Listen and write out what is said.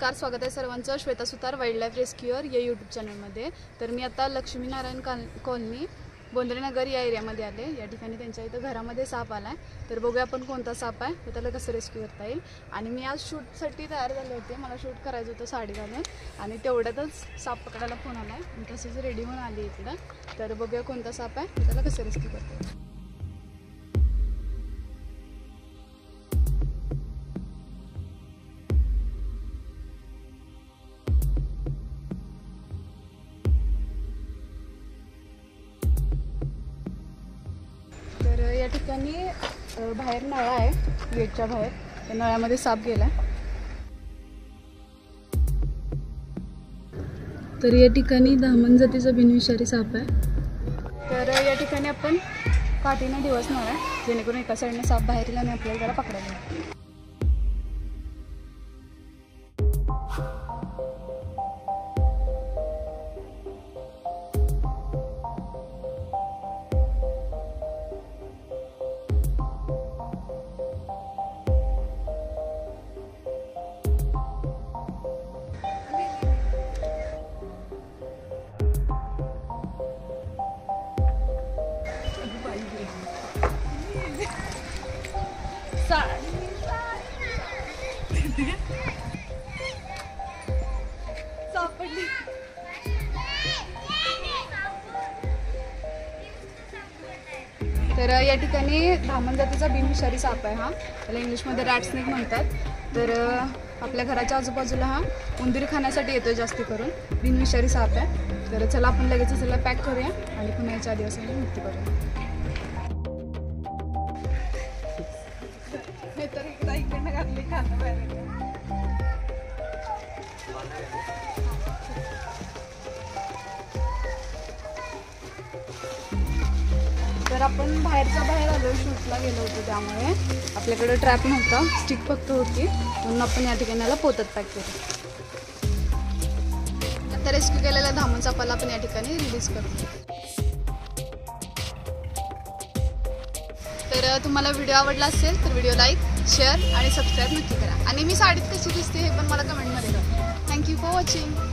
नमस्कार, स्वागत आहे सर्वांचं श्वेता सुतार वाईल्ड लाईफ रेस्क्यूअर या यूट्यूब चॅनलमध्ये। तर मी आता लक्ष्मीनारायण कॉलनी बोंद्रेनगर या एरियामध्ये आले। या ठिकाणी त्यांच्या इथं घरामध्ये साप आला आहे। तर बघूया आपण कोणता साप आहे तर त्याला कसं रेस्क्यू करता येईल। आणि मी आज शूटसाठी तयार झाले होते, मला शूट करायचं होतं साडी घालून, आणि तेवढ्यातच साप पकडायला फोन आला आहे आणि तसंच रेडी होऊन आली इकडं। तर बघूया कोणता साप आहे त्याला कसं रेस्क्यू करता येईल। तर या ठिकाणी बाहेर नळा आहे, गेटच्या बाहेर त्या नळ्यामध्ये साप गेला। तर या ठिकाणी दामन जातीचा बिनविषारी साप आहे। तर या ठिकाणी आपण काठीने डिवसणार आहे जेणेकरून एका साईडने साप बाहेर येईल आणि आपल्याला त्याला पकडायला येईल। तर या ठिकाणी दामन जातीचा बिनविषारी साप आहे हा, त्याला इंग्लिशमध्ये रॅट स्नेक म्हणतात। तर आपल्या घराच्या आजूबाजूला हा उंदीर खाण्यासाठी येतोय जास्ती करून, बिनविषारी साप आहे। तर चला आपण लगेच त्याला पॅक करूया आणि पुन्हा याच्या दिवसांनी मुक्ती करूया। तर आपण बाहेरच्या बाहेर आलो, शूटला गेलो होतो, त्यामुळे आपल्याकडे ट्रॅप नव्हता, स्टिक फक्त होती, म्हणून आपण या ठिकाणाला पोतात पॅक केलं। आता रेस्क्यू केलेल्या दामन सापाला आपण या ठिकाणी रिलीज करू। तर तुम्हाला व्हिडिओ आवडला असेल तर व्हिडिओ लाईक, शेअर आणि सबस्क्राईब नक्की करा। आणि मी साडीत कशी दिसते हे पण मला कमेंटमध्ये करा। Thank you for watching.